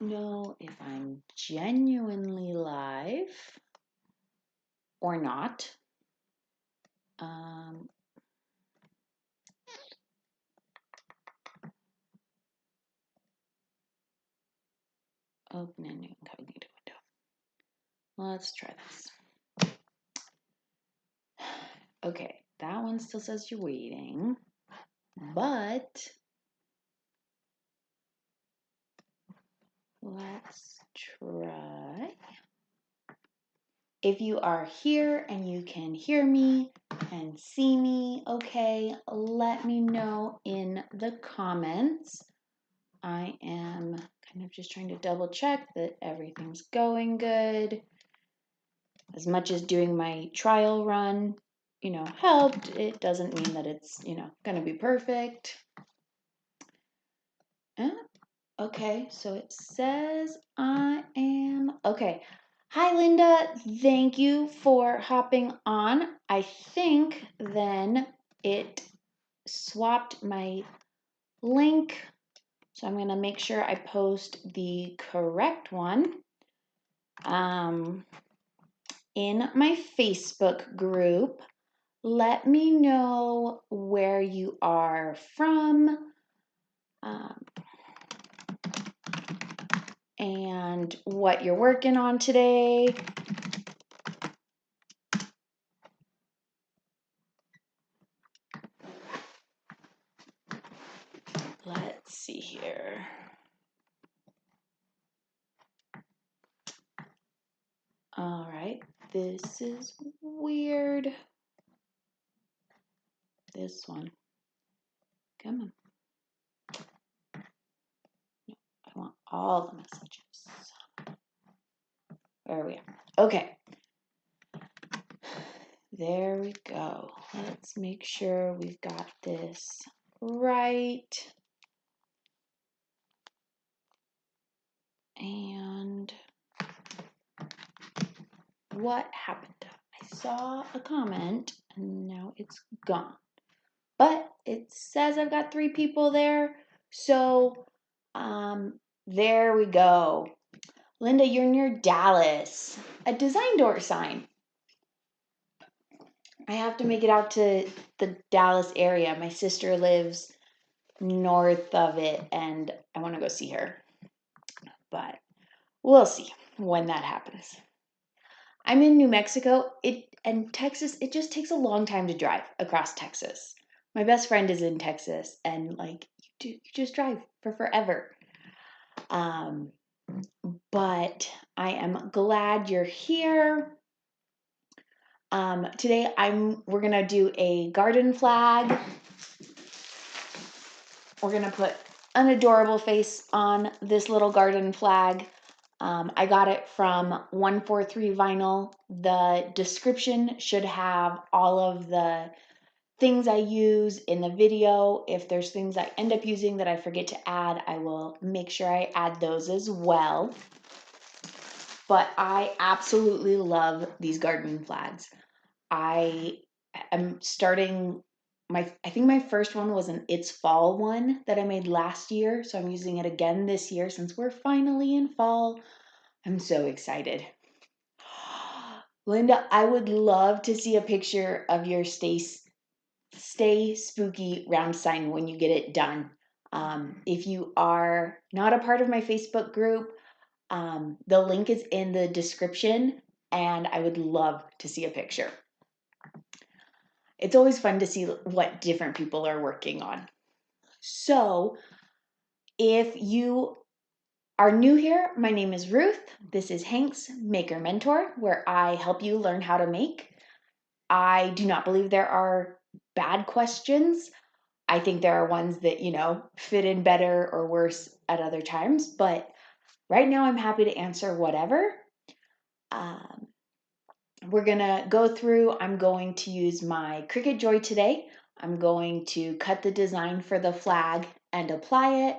know if I'm genuinely live or not. Open a new incognito window. Let's try this. Okay, that one still says you're waiting, but let's try. If you are here and you can hear me and see me, okay, let me know in the comments. I am kind of just trying to double check that everything's going good. As much as doing my trial run, helped, it doesn't mean that it's, going to be perfect. Okay, so it says I am, okay. Hi, Linda. Thank you for hopping on. I think then it swapped my link. So I'm going to make sure I post the correct one in my Facebook group. Let me know where you are from and what you're working on today. Let's see here. All right, this is weird. This one. Come on. No, I want all the messages. There we are. Okay. There we go. Let's make sure we've got this right. And what happened? I saw a comment and now it's gone. But it says I've got 3 people there. So there we go. Linda, you're near Dallas. A design door sign. I have to make it out to the Dallas area. My sister lives north of it and I want to go see her. But we'll see when that happens. I'm in New Mexico. And Texas, it just takes a long time to drive across Texas. My best friend is in Texas and you just drive for forever. But I am glad you're here. Today we're gonna do a garden flag. We're gonna put an adorable face on this little garden flag. I got it from 143 Vinyl. The description should have all of the things I use in the video. If there's things I end up using that I forget to add, I will make sure I add those as well. But I absolutely love these garden flags. I am starting I think my first one was an It's Fall one that I made last year. So I'm using it again this year since we're finally in fall. I'm so excited. Linda, I would love to see a picture of your Stay Spooky round sign when you get it done. If you are not a part of my Facebook group, the link is in the description and I would love to see a picture. It's always fun to see what different people are working on. So if you are new here, my name is Ruth. This is Hank's Maker Mentor, where I help you learn how to make. I do not believe there are bad questions. I think there are ones that, fit in better or worse at other times. But right now I'm happy to answer whatever. We're going to go through. I'm going to use my Cricut Joy today. I'm going to cut the design for the flag and apply it.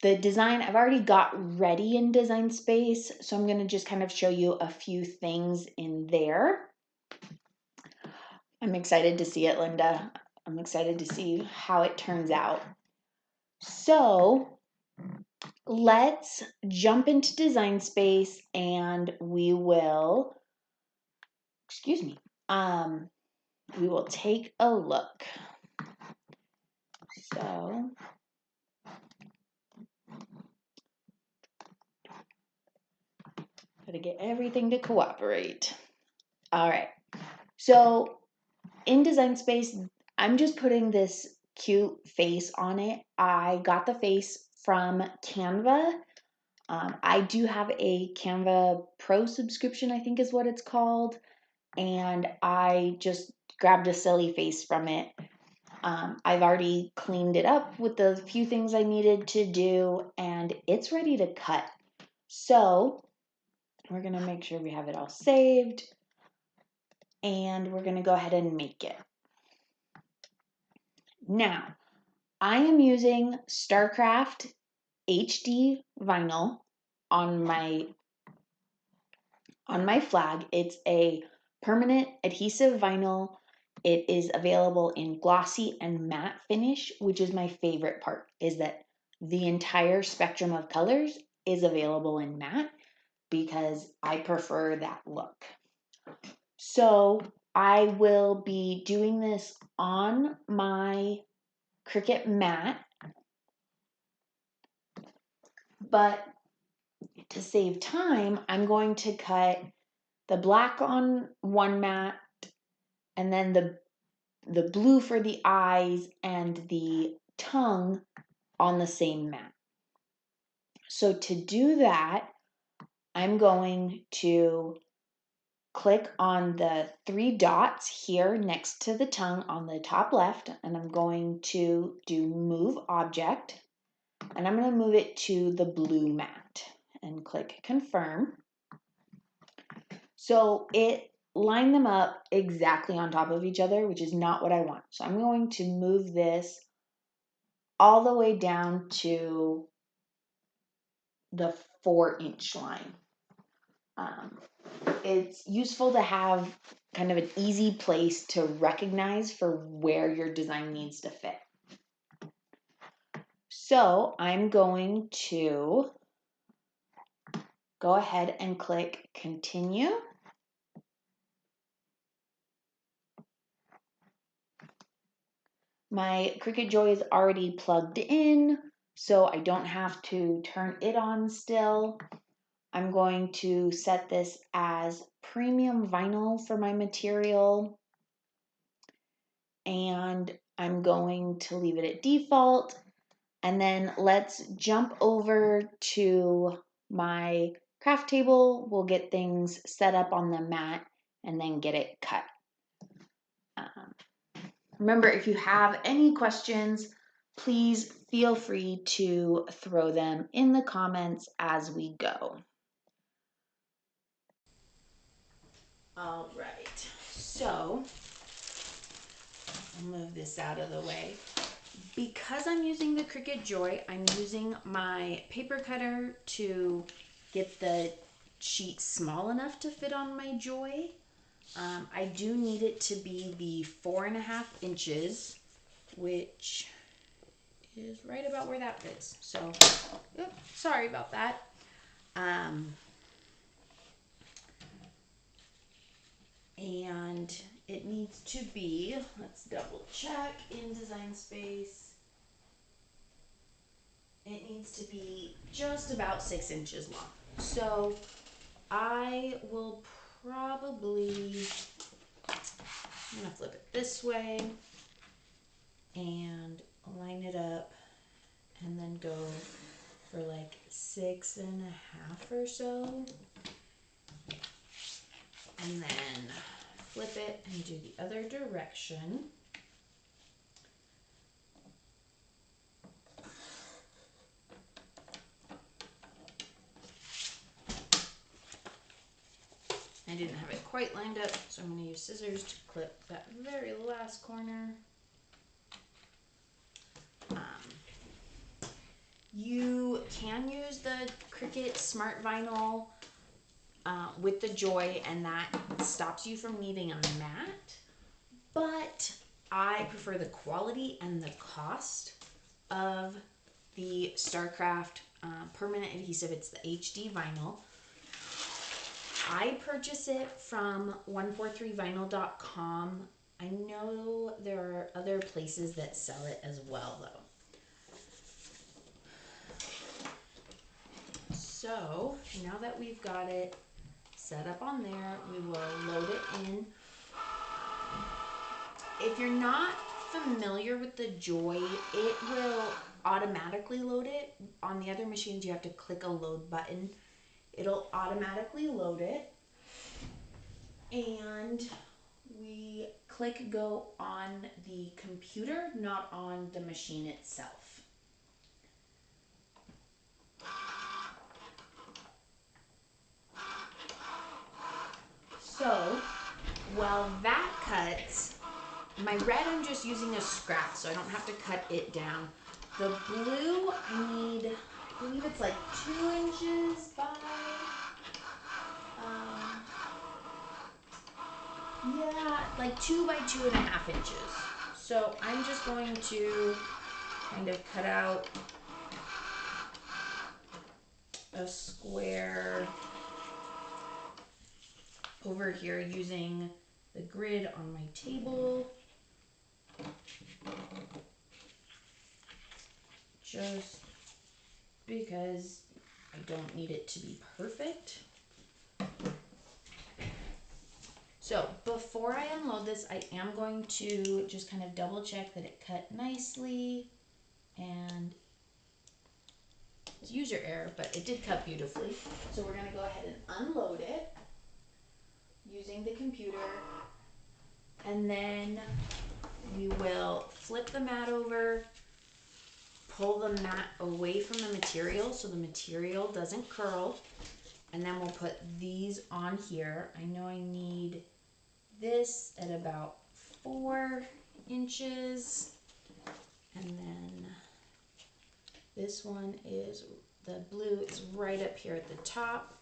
The design I've already got ready in Design Space, so I'm going to just kind of show you a few things in there. I'm excited to see it, Linda. I'm excited to see how it turns out. So let's jump into Design Space and we will, excuse me, we will take a look. So, gotta get everything to cooperate. All right, so in Design Space, I'm just putting this cute face on it. I got the face from Canva. I do have a Canva Pro subscription, I think is what it's called, and I just grabbed a silly face from it. I've already cleaned it up with the few things I needed to do, and it's ready to cut. So we're gonna make sure we have it all saved, and we're gonna go ahead and make it. Now, I am using StarCraft HD vinyl on my flag. It's a permanent adhesive vinyl. It is available in glossy and matte finish, which is my favorite part, is that the entire spectrum of colors is available in matte because I prefer that look. So I will be doing this on my Cricut mat, but to save time, I'm going to cut the black on one mat and then the blue for the eyes and the tongue on the same mat. So to do that, I'm going to click on the three dots here next to the tongue on the top left, and I'm going to do Move Object, and I'm going to move it to the blue mat and click Confirm. So it lined them up exactly on top of each other, which is not what I want. So I'm going to move this all the way down to the 4-inch line. It's useful to have kind of an easy place to recognize for where your design needs to fit. So I'm going to go ahead and click Continue. My Cricut Joy is already plugged in, so I don't have to turn it on still. I'm going to set this as premium vinyl for my material, and I'm going to leave it at default. And then let's jump over to my craft table. We'll get things set up on the mat and then get it cut. Remember, if you have any questions, please feel free to throw them in the comments as we go. All right, so I'll move this out of the way. Because I'm using the Cricut Joy, I'm using my paper cutter to get the sheet small enough to fit on my Joy. I do need it to be the 4.5 inches, which is right about where that fits. So, oops, sorry about that. And it needs to be, let's double check in Design Space. It needs to be just about 6 inches long. So I will probably, I'm gonna flip it this way and line it up and then go for like 6.5 or so. And then flip it and do the other direction. I didn't have it quite lined up, so I'm going to use scissors to clip that very last corner. You can use the Cricut Smart Vinyl with the Joy, and that stops you from needing a mat, but I prefer the quality and the cost of the StarCraft permanent adhesive. It's the HD vinyl. I purchase it from 143vinyl.com. I know there are other places that sell it as well, though. So now that we've got it set up on there, we will load it in. If you're not familiar with the Joy, it will automatically load it. On the other machines, you have to click a load button. It'll automatically load it. And we click go on the computer, not on the machine itself. So, while that cuts, my red I'm just using a scrap, so I don't have to cut it down. The blue I need, I believe it's like 2 inches by, yeah, like 2 by 2.5 inches. So I'm just going to kind of cut out a square over here using the grid on my table. Just because I don't need it to be perfect. So before I unload this, I am going to just kind of double check that it cut nicely, and it's user error, but it did cut beautifully. So we're gonna go ahead and unload it using the computer, and then we will flip the mat over, pull the mat away from the material so the material doesn't curl, and then we'll put these on here. I know I need this at about 4 inches, and then this one is, the blue is right up here at the top.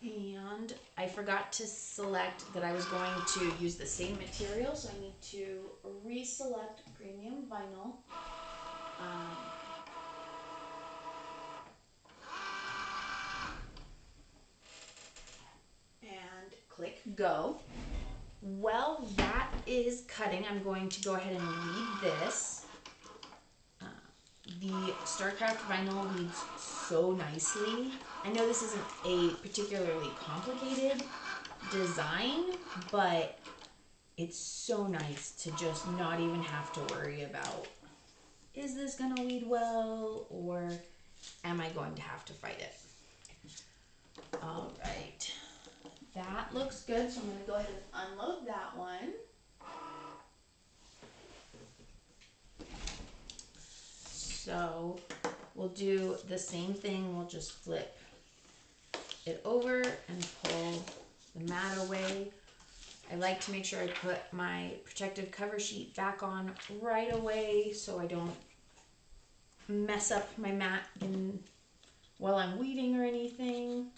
And I forgot to select that I was going to use the same material, so I need to reselect premium vinyl. And click go. While that is cutting, I'm going to go ahead and weed this. The StarCraft vinyl weeds so nicely. I know this isn't a particularly complicated design, but it's so nice to just not even have to worry about, is this gonna weed well, or am I going to have to fight it? All right, that looks good, so I'm gonna go ahead and unload that one. So we'll do the same thing. We'll just flip it over and pull the mat away. I like to make sure I put my protective cover sheet back on right away so I don't mess up my mat while I'm weeding or anything.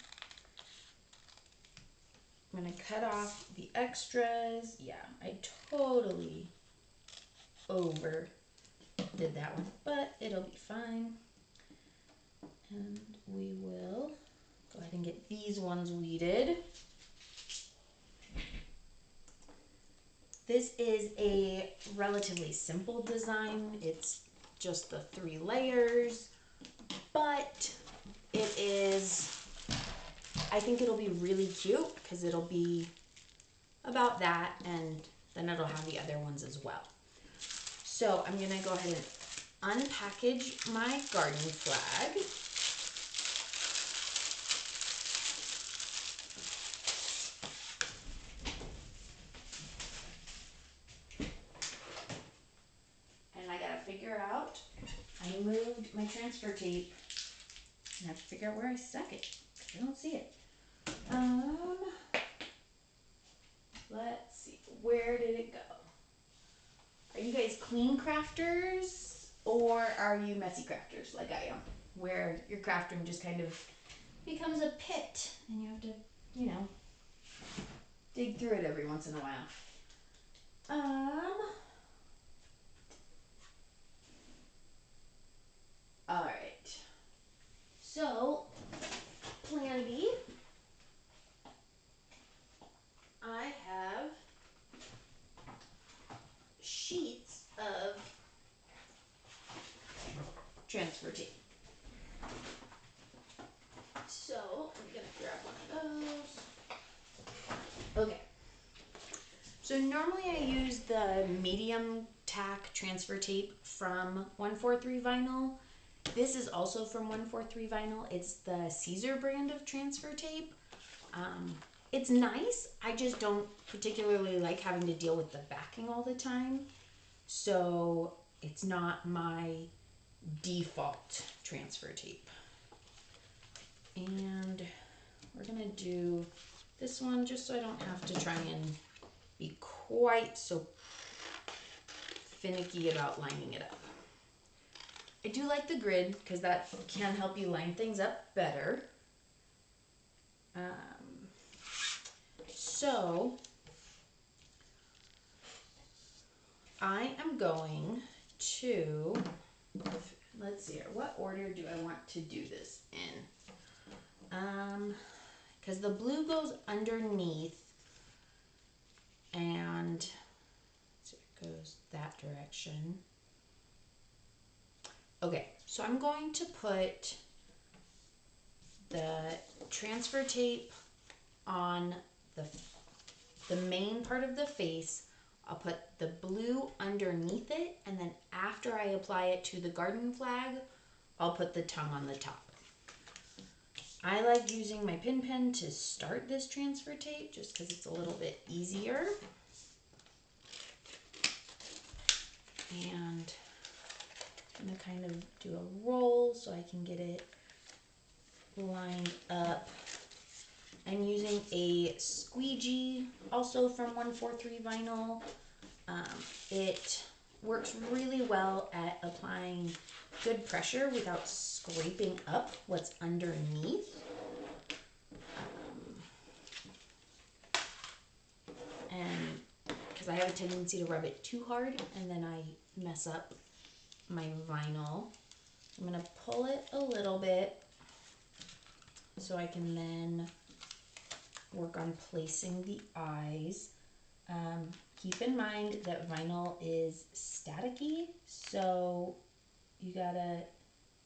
I'm gonna cut off the extras. Yeah, I totally did that one, but it'll be fine. And we will go ahead and get these ones weeded. This is a relatively simple design. It's just the 3 layers, but it is, I think it'll be really cute because it'll be about that, and then it'll have the other ones as well. So I'm gonna go ahead and unpackage my garden flag. And I gotta figure out, I moved my transfer tape and I have to figure out where I stuck it. I don't see it. Let's see, where did it go? Are you guys clean crafters, or are you messy crafters like I am, where your craft room just kind of becomes a pit and you have to, you know, dig through it every once in a while? All right. So, plan B. I have sheets of transfer tape. So, I'm going to grab one of those. Okay. So normally I use the medium tack transfer tape from 143 Vinyl. This is also from 143 Vinyl. It's the Caesar brand of transfer tape. It's nice. I just don't particularly like having to deal with the backing all the time. So it's not my default transfer tape. And we're gonna do this one just so I don't have to try and be quite so finicky about lining it up. I do like the grid because that can help you line things up better. So I am going to, let's see here, what order do I want to do this in? Because the blue goes underneath and so it goes that direction. Okay, so I'm going to put the transfer tape on the main part of the face. I'll put the blue underneath it, and then after I apply it to the garden flag, I'll put the tongue on the top. I like using my pin pen to start this transfer tape just because it's a little bit easier. And I'm going to kind of do a roll so I can get it lined up. I'm using a Squeegee, also from 143 Vinyl. It works really well at applying good pressure without scraping up what's underneath. And because I have a tendency to rub it too hard and then I mess up my vinyl. I'm going to pull it a little bit so I can then work on placing the eyes. Keep in mind that vinyl is staticky, so you gotta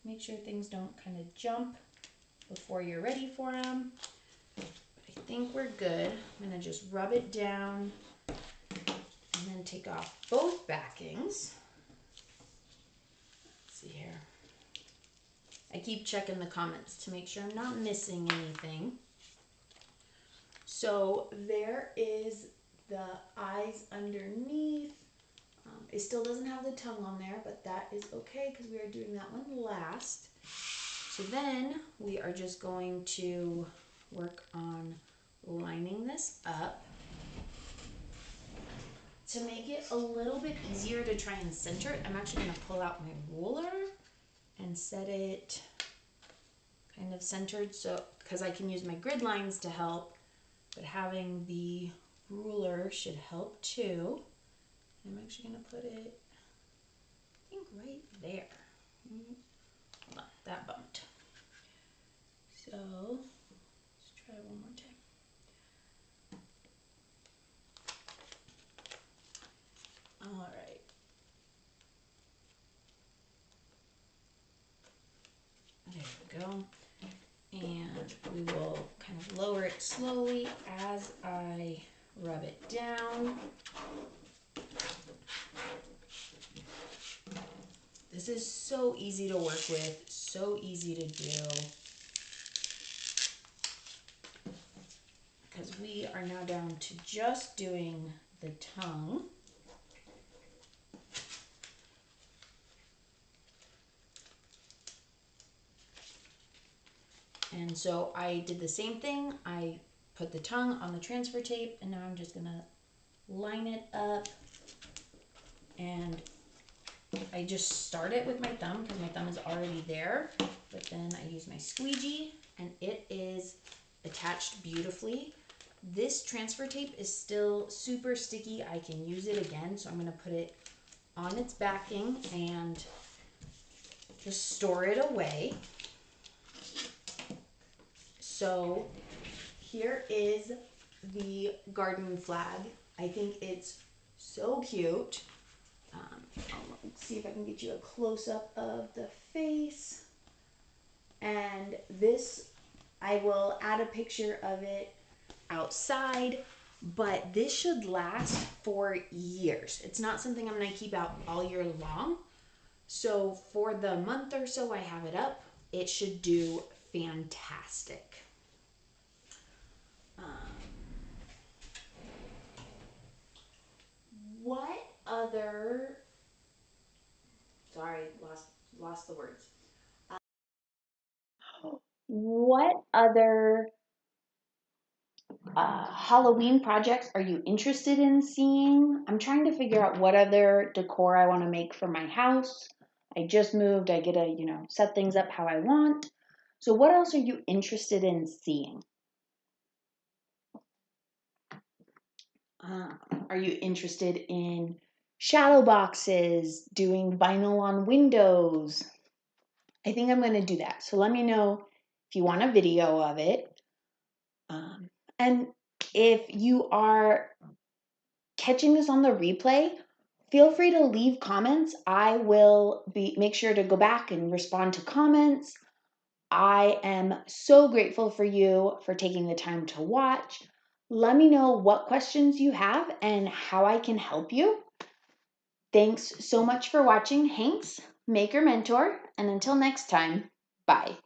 make sure things don't kind of jump before you're ready for them. But I think we're good. I'm gonna just rub it down and then take off both backings. Let's see here. I keep checking the comments to make sure I'm not missing anything. So there is the eyes underneath. It still doesn't have the tongue on there, but that is okay because we are doing that one last. So then we are just going to work on lining this up. To make it a little bit easier to try and center it, I'm actually going to pull out my ruler and set it kind of centered, so because I can use my grid lines to help, but having the ruler should help too. I'm actually going to put it, I think, right there. Hold on, that bumped. So let's try it one more time. All right. There we go. And we will kind of lower it slowly as I rub it down. This is so easy to work with, so easy to do. Because we are now down to just doing the tongue. And so I did the same thing. I put the tongue on the transfer tape, and now I'm just gonna line it up. And I just start it with my thumb because my thumb is already there, but then I use my squeegee and it is attached beautifully. This transfer tape is still super sticky. I can use it again, so I'm gonna put it on its backing and just store it away. So here is the garden flag. I think it's so cute. Let's see if I can get you a close-up of the face. And this, I will add a picture of it outside, but this should last for years. It's not something I'm gonna keep out all year long. So for the month or so I have it up, it should do fantastic. What other, sorry, lost the words. What other Halloween projects are you interested in seeing? I'm trying to figure out what other decor I want to make for my house. I just moved. I get to, set things up how I want. So what else are you interested in seeing? Are you interested in shadow boxes, doing vinyl on windows? I think I'm going to do that. So let me know if you want a video of it. And if you are catching this on the replay, feel free to leave comments. I will make sure to go back and respond to comments. I am so grateful for you for taking the time to watch. Let me know what questions you have and how I can help you. Thanks so much for watching Hanks, Maker Mentor, and until next time, bye.